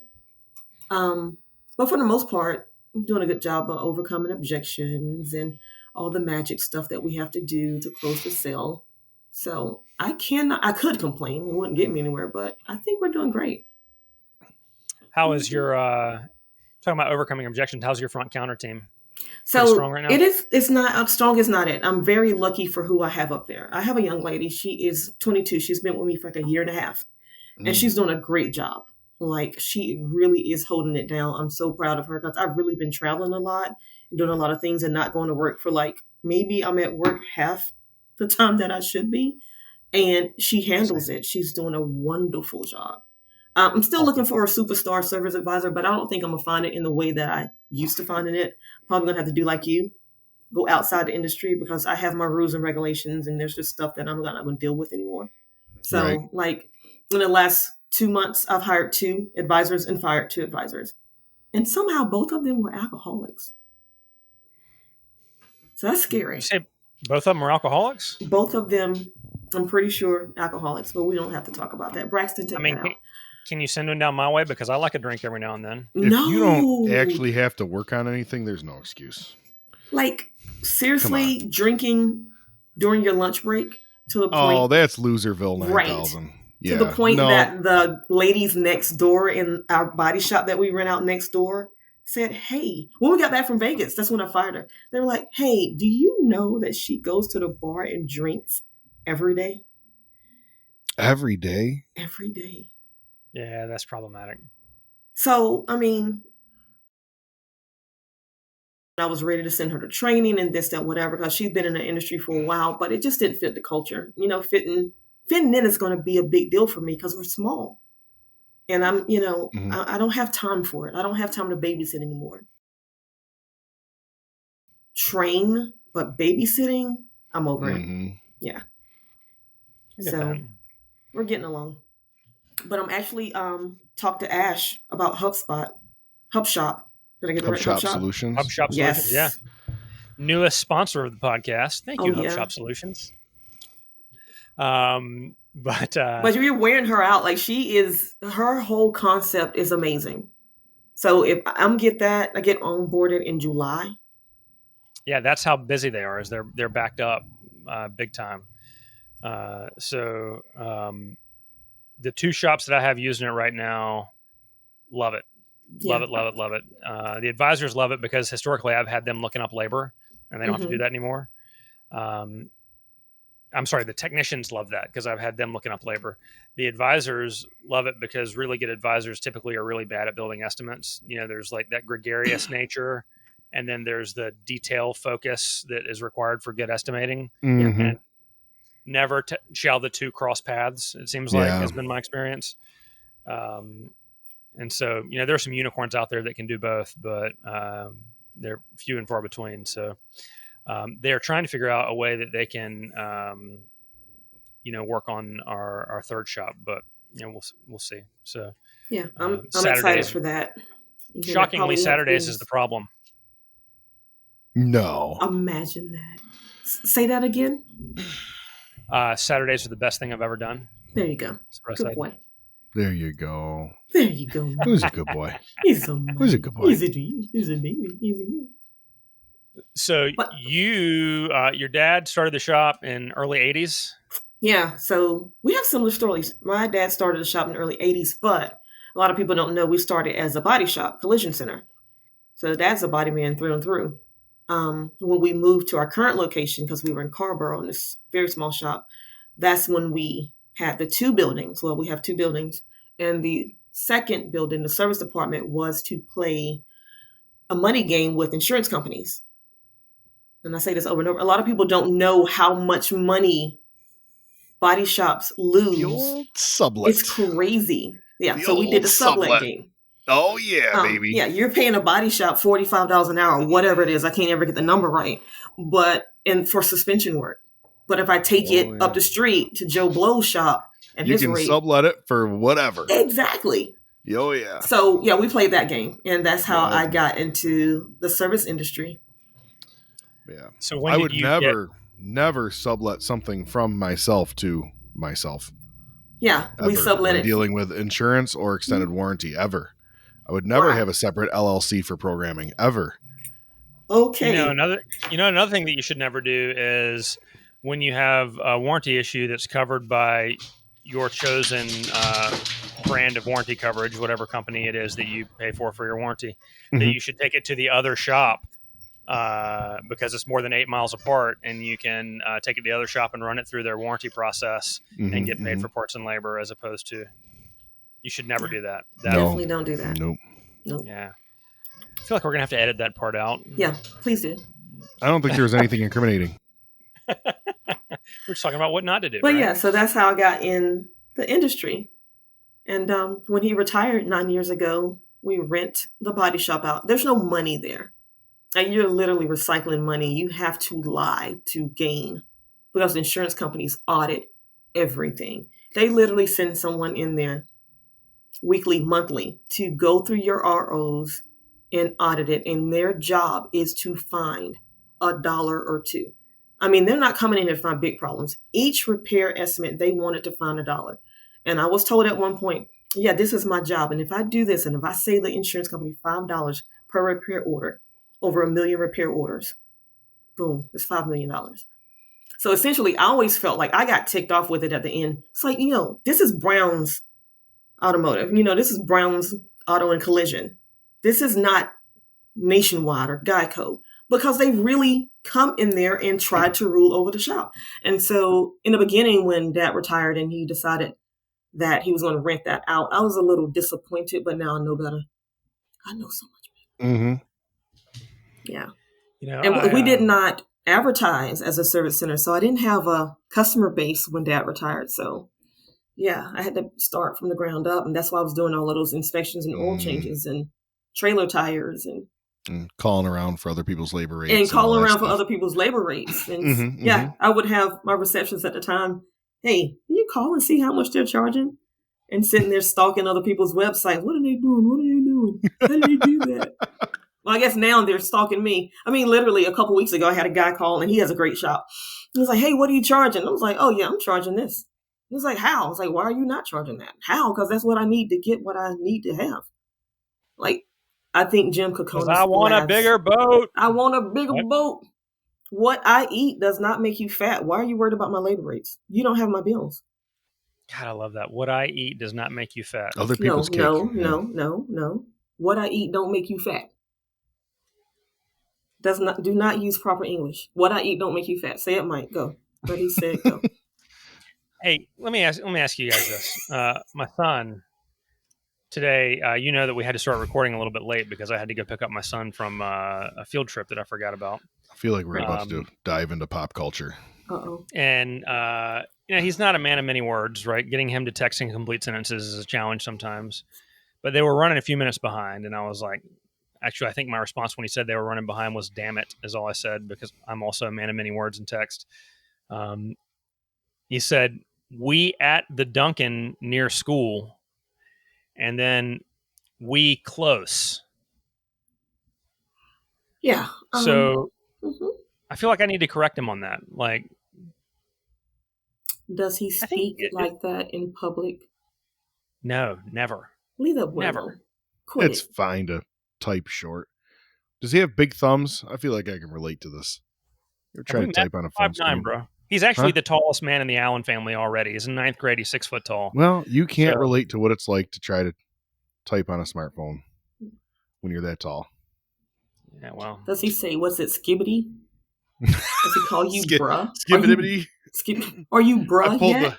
But for the most part, I'm doing a good job of overcoming objections and all the magic stuff that we have to do to close the sale. So I could complain. It wouldn't get me anywhere, but I think we're doing great. How is your, talking about overcoming objections, how's your front counter team? So strong right now? It's not strong. Is not it. I'm very lucky for who I have up there. I have a young lady. She is 22. She's been with me for like a year and a half, and she's doing a great job. Like, she really is holding it down. I'm so proud of her because I've really been traveling a lot and doing a lot of things and not going to work for maybe I'm at work half the time that I should be. And she handles it. She's doing a wonderful job. I'm still looking for a superstar service advisor, but I don't think I'm going to find it in the way that I used to finding it. Probably going to have to do like you, go outside the industry, because I have my rules and regulations, and there's just stuff that I'm not going to deal with anymore. So in the last 2 months, I've hired 2 advisors and fired 2 advisors. And somehow both of them were alcoholics. So that's scary. You say both of them are alcoholics? Both of them, I'm pretty sure, alcoholics, but we don't have to talk about that. Braxton, take that out. Can you send them down my way? Because I like a drink every now and then. If you don't actually have to work on anything, there's no excuse. Like, seriously, drinking during your lunch break to the point. Oh, that's Loserville 9000. Right. Yeah. To the point that the ladies next door in our body shop that we rent out next door said, hey, when we got back from Vegas, that's when I fired her. They were like, hey, do you know that she goes to the bar and drinks every day? Every day? Every day. Yeah, that's problematic. So, I mean, I was ready to send her to training and this, that, whatever, because she's been in the industry for a while, but it just didn't fit the culture. Fitting in is going to be a big deal for me because we're small. And I'm, I don't have time for it. I don't have time to babysit anymore. Train, but babysitting, I'm over it. Yeah. So we're getting along. But I'm actually talked to Ash about HubSpot. HubShop. Did I get the right? HubShop Solutions? HubShop Solutions, yeah. Newest sponsor of the podcast. Thank you, HubShop Solutions. But you're wearing her out. Like, her whole concept is amazing. So if I get onboarded in July. Yeah, that's how busy they are. Is they're backed up big time. The 2 shops that I have using it right now, love it. Love it. The advisors love it because historically I've had them looking up labor and they don't have to do that anymore. I'm sorry, the technicians love that because I've had them looking up labor. The advisors love it because really good advisors typically are really bad at building estimates. There's like that gregarious nature, and then there's the detail focus that is required for good estimating. And never shall the 2 cross paths, it seems like, has been my experience. And so, there are some unicorns out there that can do both, but they're few and far between. So they're trying to figure out a way that they can, work on our 3rd shop, but we'll see. So yeah, I'm excited for that. Shockingly, Saturdays is the problem. No. Imagine that. Say that again. Saturdays are the best thing I've ever done. There you go. Good boy. There you go. There you go. Who's a good boy? Who's a good boy? He's a baby. He's a baby. So your dad started the shop in early 80s? Yeah, so we have similar stories. My dad started the shop in the early 80s, but a lot of people don't know we started as a body shop, collision center. So Dad's a body man through and through. When we moved to our current location, because we were in Carlisle in this very small shop, that's when we had the 2 buildings. Well, we have 2 buildings. And the second building, the service department, was to play a money game with insurance companies. And I say this over and over. A lot of people don't know how much money body shops lose. The old sublet. It's crazy. Yeah, so we did the sublet game. Oh, yeah, baby. Yeah, you're paying a body shop $45 an hour, whatever it is. I can't ever get the number right. And for suspension work. But if I take it up the street to Joe Blow's shop and you his can rate, sublet it for whatever. Exactly. Oh yeah. So yeah, we played that game, and that's how Yeah. I got into the service industry. Yeah. So when I did would you never sublet something from myself to myself. Yeah, we Ever. sublet When it. dealing with insurance or extended warranty, ever. I would never Why? have a separate LLC for programming, ever. Okay. another thing that you should never do is when you have a warranty issue that's covered by your chosen brand of warranty coverage, whatever company it is that you pay for your warranty, that Mhm. you should take it to the other shop because it's more than 8 miles apart, and you can take it to the other shop and run it through their warranty process and get paid for parts and labor, as opposed to, you should never do that. Definitely don't do that. Nope. Yeah. I feel like we're going to have to edit that part out. Yeah, please do. I don't think there was anything incriminating. We're just talking about what not to do. But right? yeah, so that's how I got in the industry. And when he retired 9 years ago, we rent the body shop out. There's no money there. And you're literally recycling money. You have to lie to gain, because insurance companies audit everything. They literally send someone in there weekly, monthly, to go through your ROs and audit it. And their job is to find $1 or $2. I mean, they're not coming in to find big problems. Each repair estimate, they wanted to find $1. And I was told at one point, yeah, this is my job. And if I do this, and if I save the insurance company $5 per repair order, over 1 million repair orders, boom, it's $5 million. So essentially, I always felt like I got ticked off with it at the end. It's like, this is Brown's Automotive. This is Brown's Auto and Collision. This is not Nationwide or Geico, because they really come in there and try to rule over the shop. And so in the beginning, when Dad retired and he decided that he was going to rent that out, I was a little disappointed, but now I know better. I know so much better. Mm-hmm. Yeah. And we did not advertise as a service center, so I didn't have a customer base when Dad retired. So yeah, I had to start from the ground up, and that's why I was doing all of those inspections and oil changes and trailer tires and calling around for other people's labor rates. And calling around for other people's labor rates. And I would have my receptions at the time, hey, can you call and see how much they're charging? And sitting there stalking other people's websites. What are they doing? What are they doing? How do they do that? Well, I guess now they're stalking me. I mean, literally a couple weeks ago, I had a guy call, and he has a great shop. He was like, hey, what are you charging? I was like, oh, yeah, I'm charging this. He was like, how? I was like, why are you not charging that? How? Because that's what I need to get what I need to have. Like, I think Jim Kokonis. I want a bigger boat. I want a bigger boat. What I eat does not make you fat. Why are you worried about my labor rates? You don't have my bills. God, I love that. What I eat does not make you fat. Other people's cake. No. What I eat don't make you fat. Do not use proper English. What I eat don't make you fat. Say it, Mike. Go. Ready, set, go. Hey, let me ask you guys this. My son today, that we had to start recording a little bit late because I had to go pick up my son from a field trip that I forgot about. I feel like we're about to dive into pop culture. Uh-oh. And he's not a man of many words, right? Getting him to text in complete sentences is a challenge sometimes. But they were running a few minutes behind, and I was like, actually, I think my response when he said they were running behind was "damn it," is all I said, because I'm also a man of many words in text. He said, "We at the Dunkin' near school," and then "we close." Yeah. So I feel like I need to correct him on that. Like, does he speak like that in public? No, never. Leave that never. Quit. It's fine to type short. Does he have big thumbs? I feel like I can relate to this. You're trying to type on a phone screen, bro. He's actually the tallest man in the Allen family already. He's in 9th grade. He's 6 foot tall. Well, you can't relate to what it's like to try to type on a smartphone when you're that tall. Yeah, well. Does he say, what's it, skibbity? Does he call you bruh? Skibbity? Are you bruh yet?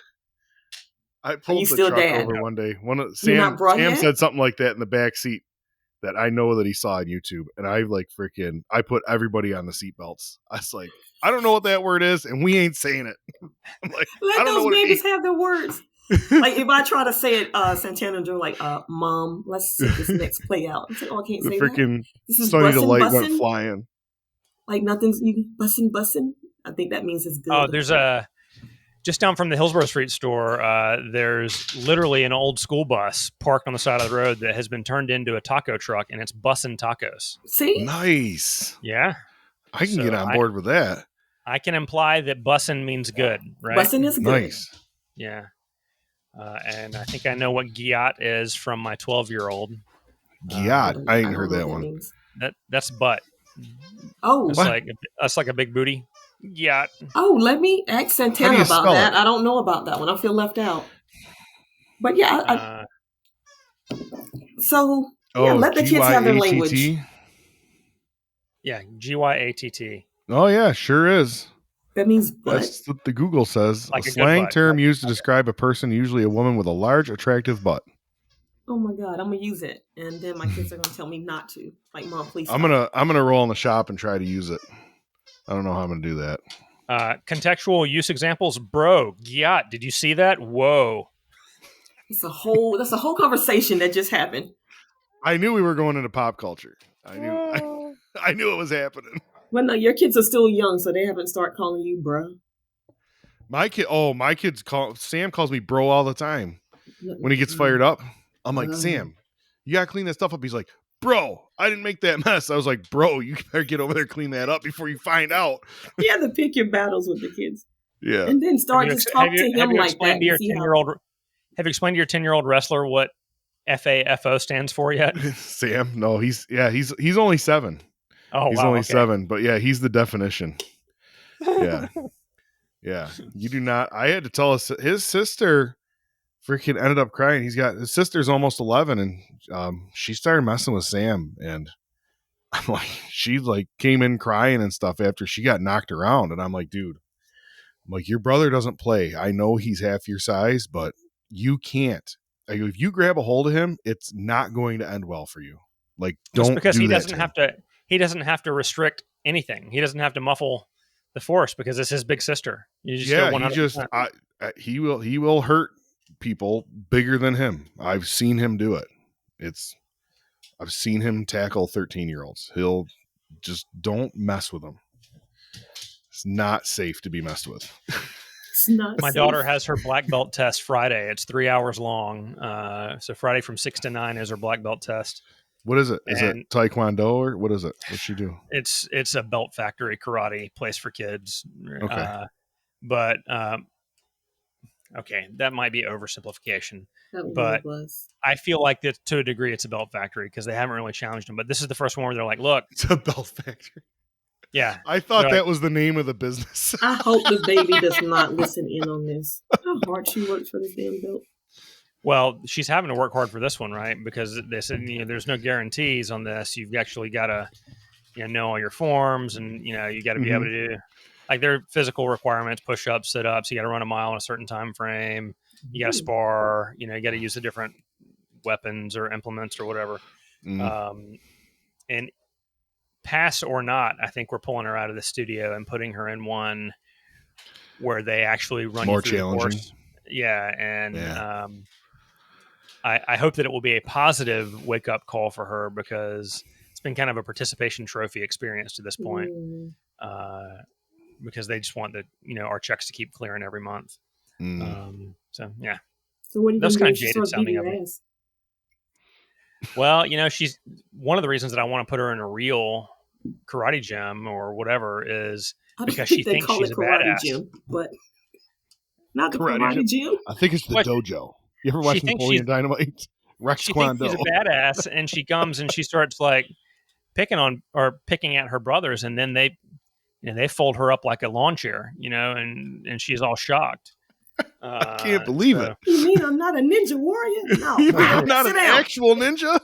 I pulled the truck over one day. Sam said something like that in the back seat that I know that he saw on YouTube, and I put everybody on the seatbelts. I was like, I don't know what that word is, and we ain't saying it. I'm like, let those babies have their words. Like if I try to say it, Santana and Joe like, Mom, let's see this next play out. I said, oh, I can't say that. This is Sonny Delight went flying. Like nothing's you bussin'. I think that means it's good. Oh, there's just down from the Hillsborough Street store, there's literally an old school bus parked on the side of the road that has been turned into a taco truck, and it's bussing tacos. See? Nice. Yeah. I can get on board with that. I can imply that bussing means good, right? Bussing is good. Nice. Yeah. And I think I know what gyat is from my 12-year-old. Gyat. I ain't heard that one. That's butt. Oh. That's like a big booty. Gyat. Oh, let me ask Santana about that. I don't know about that one. I feel left out. But yeah, let the kids have their language. Yeah, GYATT. Oh yeah, sure is. That means butt. That's what the Google says. Like a slang term used to describe a person, usually a woman with a large, attractive butt. Oh my God, I'm gonna use it, and then my kids are gonna tell me not to. Like, Mom, please. I'm gonna roll in the shop and try to use it. I don't know how I'm gonna do that. Contextual use examples, bro. Gyat. Did you see that? Whoa. That's a whole conversation that just happened. I knew we were going into pop culture. I knew it was happening. Well, no, your kids are still young, so they haven't started calling you bro. My kids Sam calls me bro all the time when he gets fired up. I'm like, Sam, you gotta clean that stuff up. He's like, bro, I didn't make that mess. I was like, bro, you better get over there and clean that up before you find out. You have to pick your battles with the kids. Yeah. And then talk to him like that. Have you explained to your 10-year-old wrestler what FAFO stands for yet? Sam? No, he's only 7. Oh, he's only 7, but yeah, he's the definition. Yeah. Yeah. You do not. I had to tell his sister freaking ended up crying. His sister's almost 11, and she started messing with Sam, and I'm like, she like came in crying and stuff after she got knocked around, and I'm like, dude, your brother doesn't play. I know he's half your size, but you can't. Like, if you grab a hold of him, it's not going to end well for you. Like, don't because do he that doesn't have to. He doesn't have to restrict anything. He doesn't have to muffle the force because it's his big sister. You just go 100%. He will hurt people bigger than him. I've seen him do it. I've seen him tackle 13-year-olds. He'll just don't mess with them. It's not safe to be messed with. My daughter has her black belt test Friday. It's 3 hours long. So Friday from 6 to 9 is her black belt test. What is it? Is it Taekwondo or what is it? What's she do? It's a belt factory karate place for kids. Okay. Okay, that might be oversimplification. But I feel like that to a degree it's a belt factory because they haven't really challenged them. But this is the first one where they're like, look. It's a belt factory. Yeah. I thought that was the name of the business. I hope the baby does not listen in on this. How hard she works for this damn belt. Well, she's having to work hard for this one, right? Because they said, there's no guarantees on this. You've actually got to, know all your forms, and you got to be able to do like their physical requirements, push-ups, sit-ups. You got to run a mile in a certain time frame. You got to spar. You got to use the different weapons or implements or whatever. And pass or not, I think we're pulling her out of the studio and putting her in one where they actually run more you through challenging. The course. Yeah, and I hope that it will be a positive wake-up call for her because it's been kind of a participation trophy experience to this point. Because they just want our checks to keep clearing every month. So yeah. So what do you That's kind of jaded sounding of me. Well, she's one of the reasons that I want to put her in a real karate gym or whatever is because she thinks she's a badass. Gym, but not the karate gym. I think it's the dojo. You ever watch Napoleon Dynamite? Rex Kwon Do. She's a badass, and she comes and she starts like picking at her brothers, and then they fold her up like a lawn chair, and she's all shocked. I can't believe it. You mean I'm not a ninja warrior? No, I'm not an actual ninja.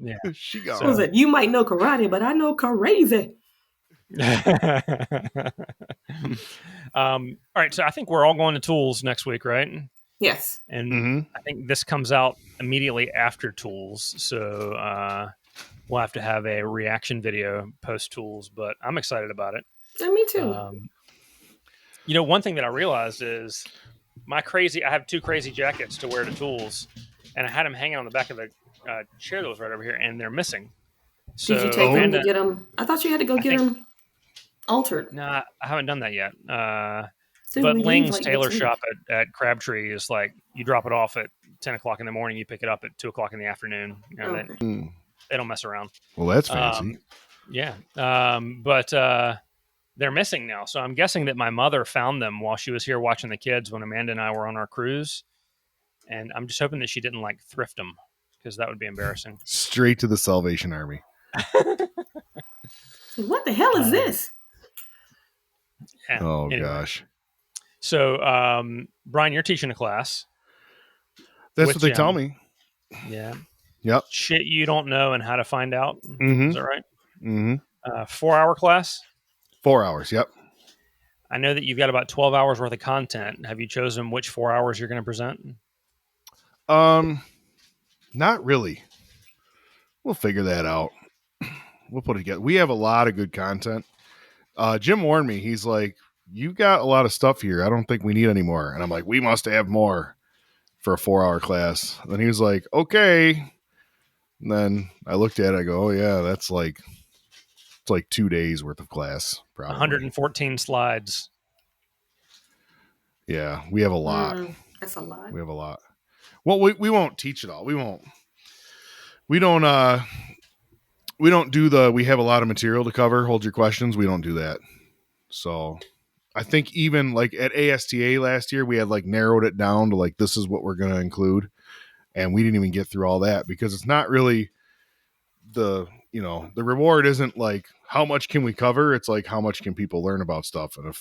Yeah, she got. So it? You might know karate, but I know crazy. All right, so I think we're all going to Tools next week, right? Yes, and I think this comes out immediately after Tools, so we'll have to have a reaction video post Tools. But I'm excited about it. And me too. One thing that I realized is I have 2 crazy jackets to wear to Tools, and I had them hanging on the back of the chair that was right over here, and they're missing. So did you take them to get them? I thought you had to go get them Altered. Nah, I haven't done that yet. So But we leave Ling's like tailor next week. shop at Crabtree is like you drop it off at 10 o'clock in the morning, you pick it up at 2 o'clock in the afternoon. You know, Okay. they don't mess around. Well, that's fancy. Yeah. But they're missing now. So I'm guessing that my mother found them while she was here watching the kids when Amanda and I were on our cruise. And I'm just hoping that she didn't like thrift them because that would be embarrassing. Straight to the Salvation Army. What the hell is this? Yeah. Oh, Anyway. gosh. So, Brian, you're teaching a class. That's with what they Jim. tell me. Yeah. Yep. Shit you don't know and how to find out. Mm-hmm. Is that right? Mm-hmm. 4-hour class? 4 hours, yep. I know that you've got about 12 hours worth of content. Have you chosen which 4 hours you're going to present? Not really. We'll figure that out. We'll put it together. We have a lot of good content. Jim warned me. He's like, "You've got a lot of stuff here. I don't think we need any more." And I'm like, "We must have more for a 4-hour class." And then he was like, "Okay." And then I looked at it. I go, "Oh yeah, it's like 2 days worth of class, probably." 114 slides. Yeah, we have a lot. That's a lot. We have a lot. Well, we won't teach it all. We won't. We don't do we have a lot of material to cover. Hold your questions. We don't do that. So I think even like at ASTA last year, we had like narrowed it down to like, this is what we're going to include. And we didn't even get through all that because it's not really the reward isn't like how much can we cover. It's like, how much can people learn about stuff? And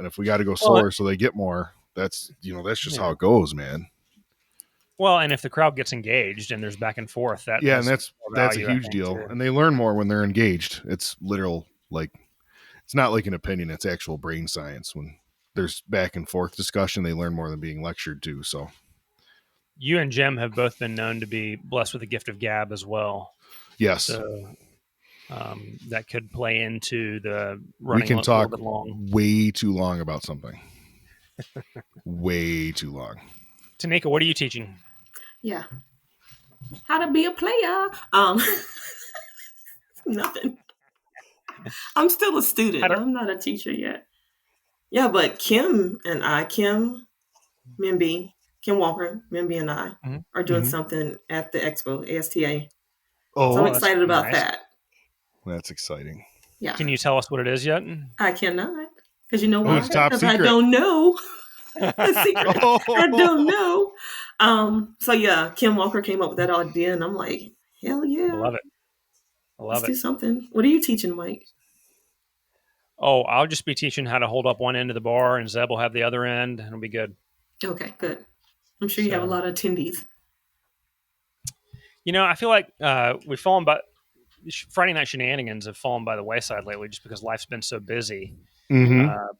if we got to go slower so they get more, that's just how it goes, man. Well, and if the crowd gets engaged and there's back and forth, and that's a huge deal. Too. And they learn more when they're engaged. It's literal, like, it's not like an opinion. It's actual brain science. When there's back and forth discussion, they learn more than being lectured to. So you and Jim have both been known to be blessed with the gift of gab as well. Yes. So that could play into the running. We can talk way too long about something. Way too long. Tonnika, what are you teaching? Yeah. How to be a player. Nothing. I'm still a student. I'm not a teacher yet. Yeah, but Kim Walker, Mimby and I are doing something at the expo, ASTA. Oh, so I'm excited about that. That's exciting. Yeah. Can you tell us what it is yet? I cannot. Because you know why? It's top secret. I don't know. A secret. I don't know. So yeah, Kim Walker came up with that idea, and I'm like, hell yeah. I love it. Let's do something. What are you teaching, Mike? Oh, I'll just be teaching how to hold up one end of the bar, and Zeb will have the other end, and it'll be good. Okay, good. I'm sure you have a lot of attendees. I feel like we've fallen by Friday night shenanigans have fallen by the wayside lately, just because life's been so busy.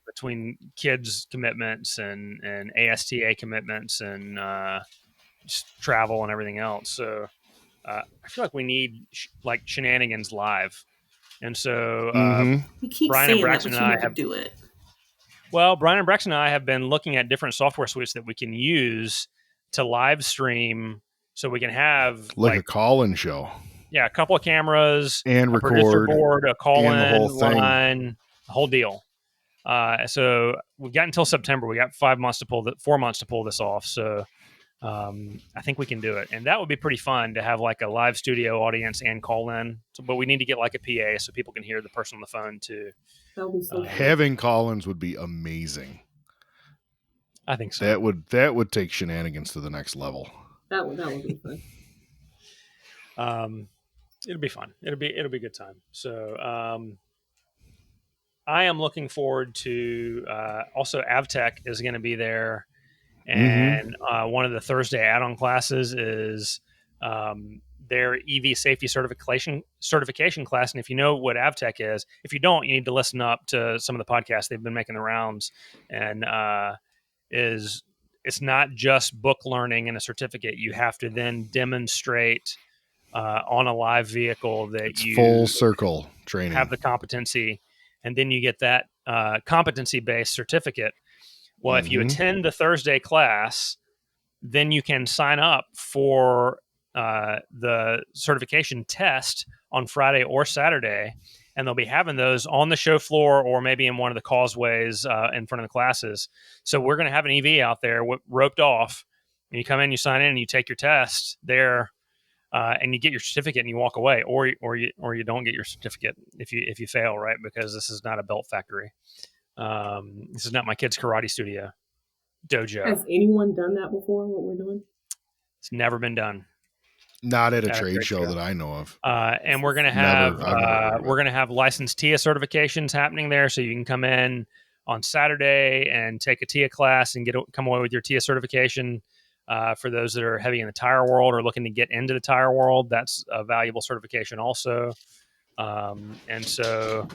Between kids' commitments and ASTA commitments and just travel and everything else. So I feel like we need shenanigans live. And so we keep Brian saying and Braxton that, but and you I never do it. Well, Brian and Braxton and I have been looking at different software suites that we can use to live stream so we can have like a call-in show. Yeah, a couple of cameras and a record board, a call-in line, the whole deal. So we've got until September. We got 4 months to pull this off. So I think we can do it, and that would be pretty fun to have like a live studio audience and call in. So, but we need to get like a PA so people can hear the person on the phone too. That would be so having call-ins would be amazing. I think so. That would take shenanigans to the next level. That would be fun. It'll be fun. It'll be a good time. So I am looking forward to also Avtech is going to be there. And one of the Thursday add-on classes is their EV safety certification class. And if you know what Avtech is, if you don't, you need to listen up to some of the podcasts they've been making the rounds. And it's not just book learning and a certificate. You have to then demonstrate on a live vehicle that it's you full circle training, have the competency, and then you get that competency-based certificate. Well, if you attend the Thursday class, then you can sign up for the certification test on Friday or Saturday. and they'll be having those on the show floor or maybe in one of the causeways in front of the classes. So we're going to have an EV out there roped off, and you come in, you sign in, and you take your test there, and you get your certificate and you walk away, or you don't get your certificate if you fail, right? Because this is not a belt factory. This is not my kid's karate studio dojo. Has anyone done that before? What we're doing? It's never been done. Not at a trade show that I know of. And we're gonna have licensed TIA certifications happening there, so you can come in on Saturday and take a TIA class and come away with your TIA certification. For those that are heavy in the tire world or looking to get into the tire world, that's a valuable certification also. And so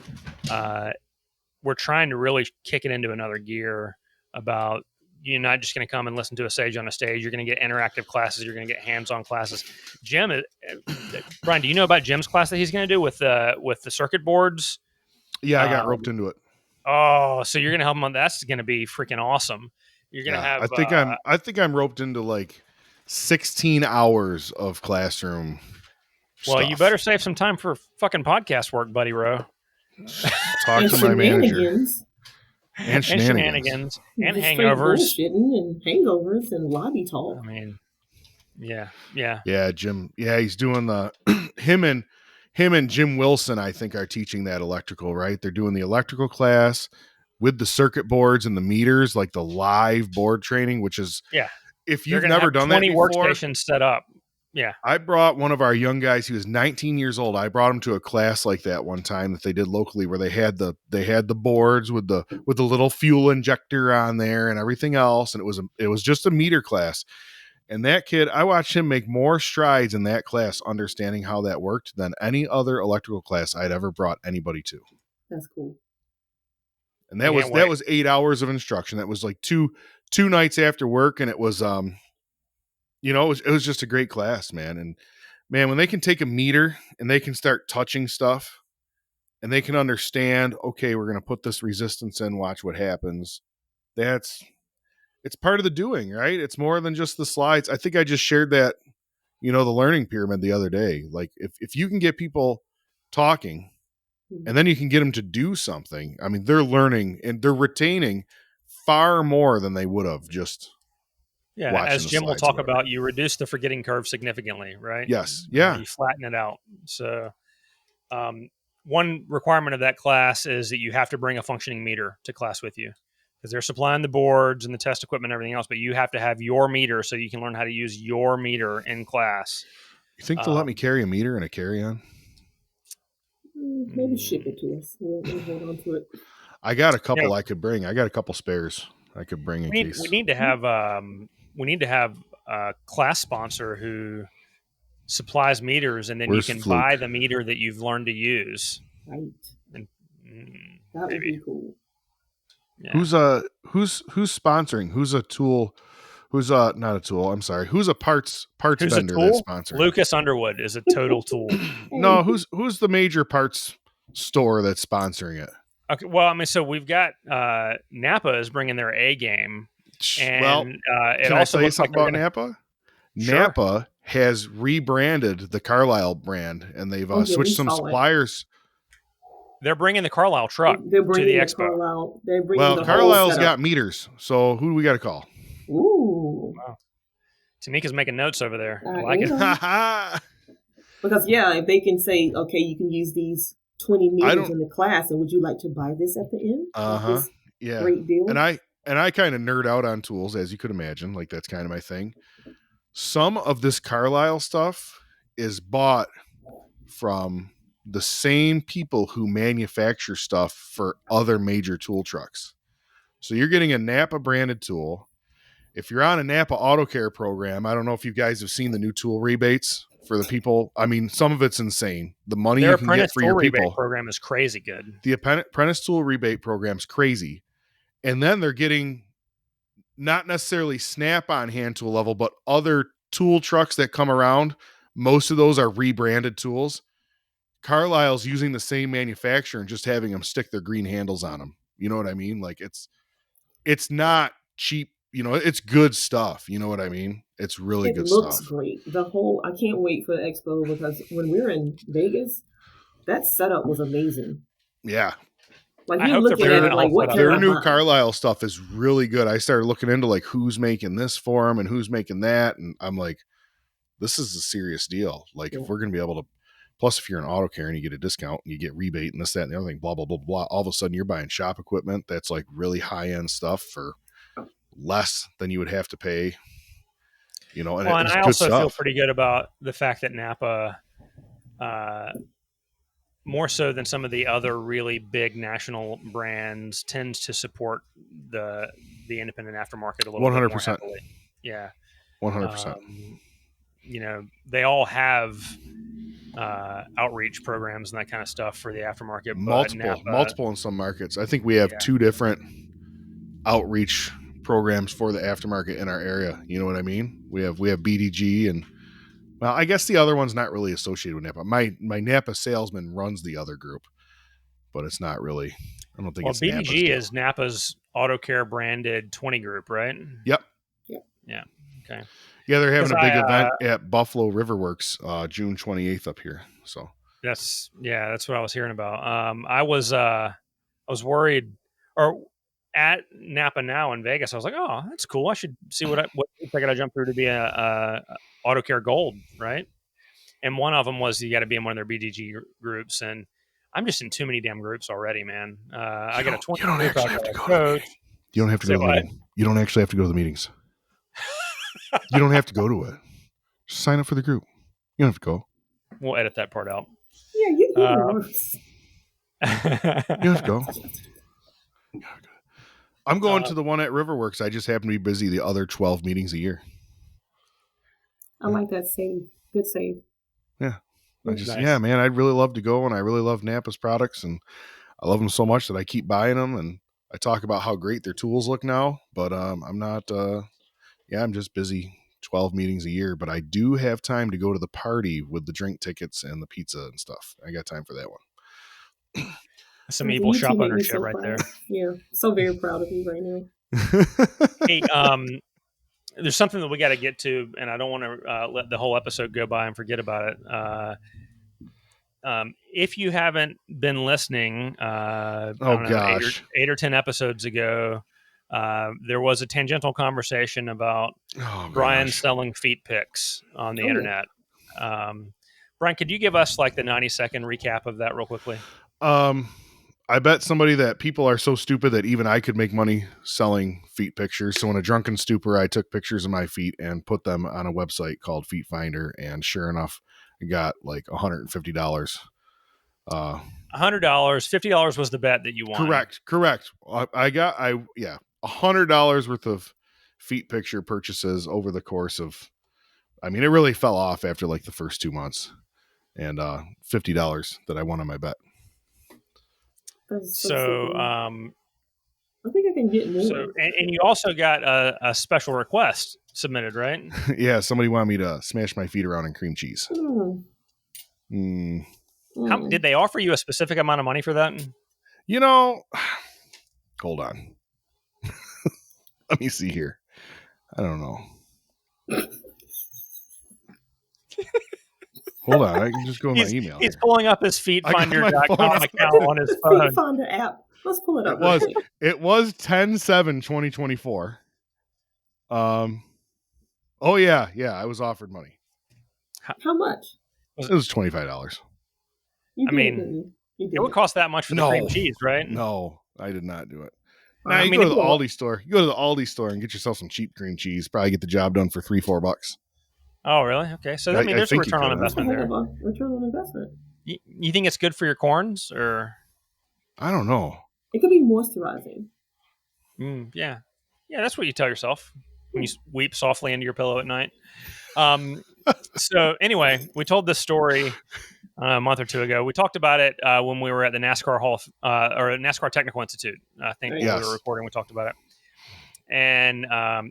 we're trying to really kick it into another gear about you're not just going to come and listen to a sage on a stage. You're going to get interactive classes. You're going to get hands-on classes. Jim, Brian, do you know about Jim's class that he's going to do with the circuit boards? Yeah, I got roped into it. Oh, so you're going to help him on that? That's going to be freaking awesome. You're going to have. I think I'm roped into like 16 hours of classroom. Well, stuff. you better save some time for fucking podcast work, buddy, Ro. Talk to my manager. And shenanigans and hangovers and hangovers and lobby talk. I mean, yeah, Jim. Yeah, he's doing the him and Jim Wilson, I think, are teaching that electrical, right? They're doing the electrical class with the circuit boards and the meters, like the live board training, which is if you've never done that before, 20 workstations set up. Yeah. I brought one of our young guys. He was 19 years old. I brought him to a class like that one time that they did locally, where they had the boards with the little fuel injector on there and everything else. And it was just a meter class. And that kid, I watched him make more strides in that class, understanding how that worked, than any other electrical class I'd ever brought anybody to. That's cool. And that was 8 hours of instruction. That was like two nights after work. And it was, it was just a great class, man. And man, when they can take a meter and they can start touching stuff and they can understand, okay, we're going to put this resistance in, watch what happens. It's part of the doing, right? It's more than just the slides. I think I just shared that, the learning pyramid the other day. Like if you can get people talking and then you can get them to do something, I mean, they're learning and they're retaining far more than they would have just. Yeah, as Jim will talk about, you reduce the forgetting curve significantally, right? Yes, yeah. You flatten it out. So one requirement of that class is that you have to bring a functioning meter to class with you, because they're supplying the boards and the test equipment and everything else, but you have to have your meter so you can learn how to use your meter in class. You think they'll let me carry a meter in a carry-on? Maybe ship it to us. We'll hold on to it. I got a couple I could bring. I got a couple spares I could bring in case. We need to have a class sponsor who supplies meters, and then you can buy the meter that you've learned to use. Right. And, that would be cool. Yeah. Who's sponsoring? Who's a tool? Who's not a tool? I'm sorry. Who's a parts vendor that's sponsoring? Lucas Underwood is a total tool. No, who's the major parts store that's sponsoring it? Okay, well, I mean, so we've got Napa is bringing their A game. And it also looks like about Napa. Sure. Napa has rebranded the Carlisle brand, and they've switched some suppliers. They're bringing the Carlisle truck to the expo. Carlisle's got meters, so who do we got to call? Ooh, wow. Tonika's making notes over there. I like it. Because if they can say, okay, you can use these 20 meters in the class, and would you like to buy this at the end? Yeah, great deal. And I kind of nerd out on tools, as you could imagine. Like, that's kind of my thing. Some of this Carlisle stuff is bought from the same people who manufacture stuff for other major tool trucks. So you're getting a Napa branded tool. If you're on a Napa Auto Care program, I don't know if you guys have seen the new tool rebates for the people. I mean, some of it's insane. The money you can get for your people. Rebate program is crazy good. The apprentice tool rebate program is crazy. And then they're getting not necessarily Snap-on hand tool level, but other tool trucks that come around. Most of those are rebranded tools. Carlisle's using the same manufacturer and just having them stick their green handles on them. You know what I mean? Like, it's not cheap. It's good stuff. You know what I mean? It's really good stuff. It looks great. I can't wait for the expo, because when we're in Vegas, that setup was amazing. Yeah. Like I you hope look they're at bringing it that like, whole what setup can Their I new buy? Carlisle stuff is really good. I started looking into like who's making this for them and who's making that. And I'm like, this is a serious deal. Like Yeah. if we're going to be able to, plus if you're an auto care and you get a discount and you get rebate and this, that, and the other thing, blah, blah, blah, blah. All of a sudden you're buying shop equipment that's like really high end stuff for less than you would have to pay, you know, and Well, and it's I good also feel stuff. pretty good about the fact that Napa, more so than some of the other really big national brands, tends to support the independent aftermarket a little bit more 100%. heavily. Yeah. 100%. You know, they all have outreach programs and that kind of stuff for the aftermarket. But Multiple in some markets. I think we have 2 different outreach programs for the aftermarket in our area. You know what I mean? We have BDG and, well, I guess the other one's not really associated with Napa. My Napa salesman runs the other group, but it's not really. I don't think well, it's Napa's BDG deal. is Napa's Auto Care branded 20 group, right? Yep. Yeah. Okay. Yeah, they're having a 'Cause big event at Buffalo Riverworks, June 28th up here. So that's what I was hearing about. I was worried, or at Napa now in Vegas. I was like, oh, that's cool. I should see what ticket I jump through to be a Auto Care Gold, right? And one of them was you got to be in one of their BDG groups, and I'm just in too many damn groups already, man. I got a 20 you don't group. actually have to go to the meeting. You don't have to go to the meeting. You don't actually have to go to the meetings. You don't have to go to it. Just sign up for the group. You don't have to go. We'll edit that part out. Yeah, you worse. You don't have to go. I'm going to the one at Riverworks. I just happen to be busy the other 12 meetings a year. I like that save. Good save. Yeah. Nice. Yeah, man, I'd really love to go, and I really love Napa's products, and I love them so much that I keep buying them, and I talk about how great their tools look now, but I'm not, I'm just busy 12 meetings a year, but I do have time to go to the party with the drink tickets and the pizza and stuff. I got time for that one. Some evil shop ownership right there. Yeah, so very proud of you right now. Hey, there's something that we got to get to, and I don't want to let the whole episode go by and forget about it. If you haven't been listening, I don't know, 8 or 10 episodes ago, there was a tangential conversation about Brian selling feet pics on the internet. Brian, could you give us like the 90-second recap of that real quickly? I bet somebody that people are so stupid that even I could make money selling feet pictures. So in a drunken stupor, I took pictures of my feet and put them on a website called Feet Finder. And sure enough, I got like $150. $100, $50 was the bet that you won. Correct. I got $100 worth of feet picture purchases over the course of, I mean, it really fell off after like the first 2 months, and $50 that I won on my bet. So, I think I can get more. So, and you also got a special request submitted, right? Yeah, somebody wanted me to smash my feet around in cream cheese. Did they offer you a specific amount of money for that? You know, hold on. Let me see here. I don't know. Hold on, I can just go in my email. He's pulling up his feetfinder.com account on his phone. Finder app. Let's pull it up. It was 10/7/2024. Oh yeah, I was offered money. How much? It was $25. I mean, it would cost that much for the cream cheese, right? No, I did not do it. Now you go to the Aldi store. You go to the Aldi store and get yourself some cheap cream cheese. Probably get the job done for $3-4. Oh, really? Okay. So I mean, there's a return on investment there. Return on investment. You think it's good for your corns, or? I don't know. It could be moisturizing. Yeah, that's what you tell yourself when you weep softly into your pillow at night. So anyway, we told this story a month or two ago. We talked about it when we were at the NASCAR or NASCAR Technical Institute. I think when we were recording, we talked about it. And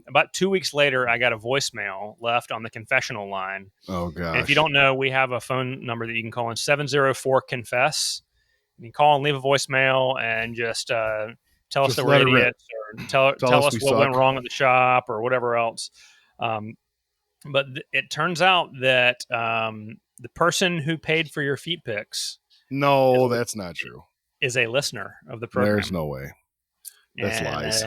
about 2 weeks later, I got a voicemail left on the confessional line. Oh, gosh. And if you don't know, we have a phone number that you can call in, 704-CONFESS. You can call and leave a voicemail and just tell us that we're idiots, or tell us what went wrong at the shop or whatever else. But it turns out that the person who paid for your feet pics No, that's not true. Is a listener of the program. There's no way. That's lies.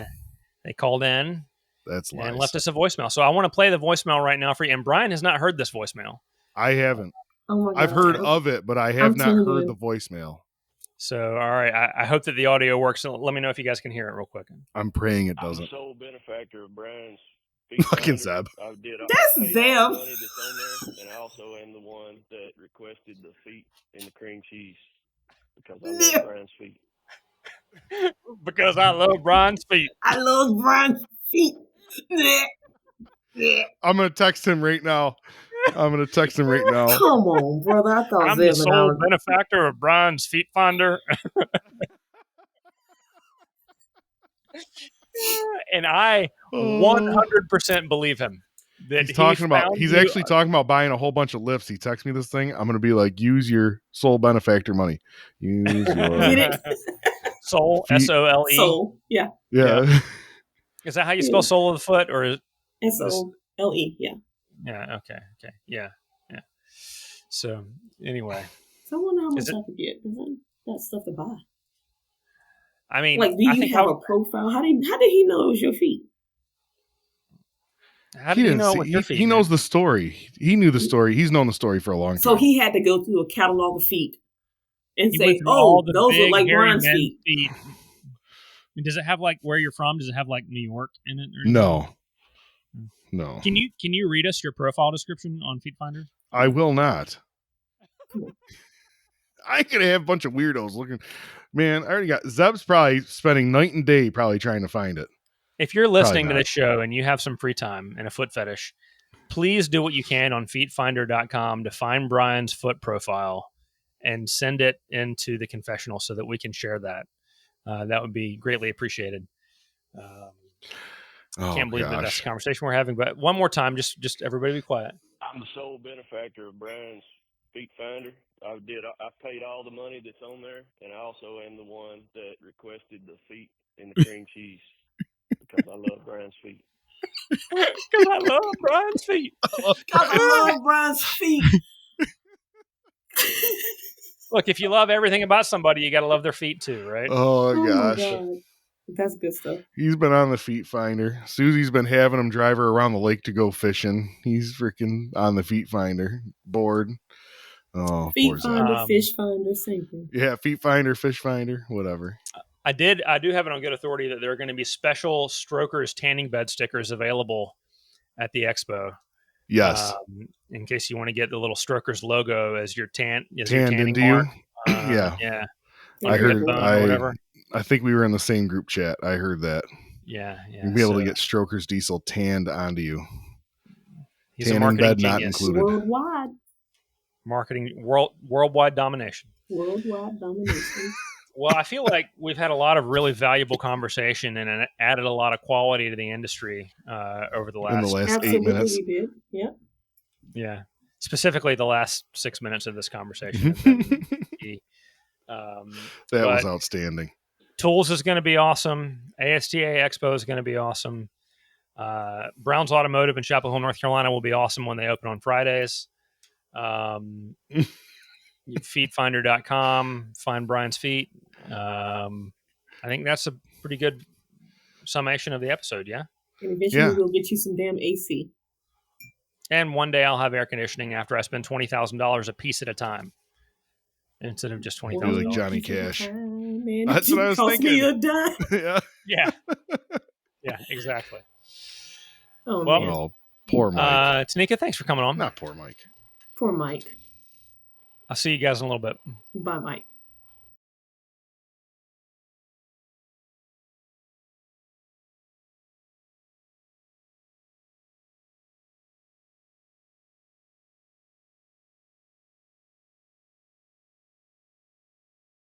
They called in. That's lies. And left us a voicemail. So I want to play the voicemail right now for you. And Brian has not heard this voicemail. I haven't. Oh my God. I've heard of it, but I have not heard the voicemail. So, all right. I hope that the audio works. So let me know if you guys can hear it real quick. I'm praying it doesn't. I'm the sole benefactor of Brian's fucking Zeb. That's Zeb. Money that's on there, and I also am the one that requested the feet and the cream cheese because I love Brian's feet. Because I love Brian's feet. I love Brian's feet. I'm going to text him right now. Come on, brother. I thought I'm the sole benefactor of Brian's Feet Finder. And I 100% believe him. That he's actually talking about buying a whole bunch of lifts. He texted me this thing. I'm going to be like, use your sole benefactor money. Use your soul, S-O-L-E. Soul, yeah. Is that how you spell soul of the foot, or is S-O-L-E? Yeah. Yeah. Okay. Yeah. So anyway, so I wonder how much I could get. That's stuff to buy. I mean, like, do you have a profile? How did he know it was your feet? How did he know it was your feet? He knows the story. He knew the story. He's known the story for a long time. So he had to go through a catalog of feet and say, "Oh, those are like Brian's feet." Does it have like where you're from? Does it have like New York in it? No. Can you read us your profile description on Feet Finder? I will not. I could have a bunch of weirdos looking. Man, I already got Zeb's probably spending night and day probably trying to find it. If you're listening to this show and you have some free time and a foot fetish, please do what you can on feetfinder.com to find Brian's foot profile and send it into the confessional so that we can share that. That would be greatly appreciated. I can't believe that that's the conversation we're having. But one more time, just everybody be quiet. I'm the sole benefactor of Brian's Feet Finder. I paid all the money that's on there, and I also am the one that requested the feet and the cream cheese because I love Brian's feet. Because I love Brian's feet. I love Brian's feet. Look, if you love everything about somebody, you got to love their feet too, right? Oh gosh. My God. That's good stuff. He's been on the Feet Finder. Susie's been having him drive her around the lake to go fishing. He's freaking on the Feet Finder board. Oh, Feet Finder, Fish Finder, same thing. Yeah, Feet Finder, Fish Finder, whatever. I do have it on good authority that there are going to be special Strokers tanning bed stickers available at the expo. Yes. In case you want to get the little Strokers logo as your tanning into mark. you. Yeah. I heard. I think we were in the same group chat. I heard that. Yeah. You'll be able to get Strokers Diesel tanned onto you. He's tanning a marketing bed genius. not included. Worldwide. Marketing worldwide domination. Worldwide domination. Well, I feel like we've had a lot of really valuable conversation and added a lot of quality to the industry over the last 8 minutes. We did. Yep. Yeah. Specifically the last 6 minutes of this conversation. That was outstanding. Tools is going to be awesome. ASTA Expo is going to be awesome. Brown's Automotive in Chapel Hill, North Carolina will be awesome when they open on Fridays. Feetfinder.com, find Brian's feet. I think that's a pretty good summation of the episode, yeah? And eventually we'll get you some damn AC. And one day I'll have air conditioning after I spend $20,000 a piece at a time. Instead of just $20,000. Like Johnny Cash. Man, that's what I was thinking. Me a dime. Yeah, exactly. Oh, well, man. Poor Mike. Tonnika, thanks for coming on. Not poor Mike. Poor Mike. I'll see you guys in a little bit. Bye, Mike.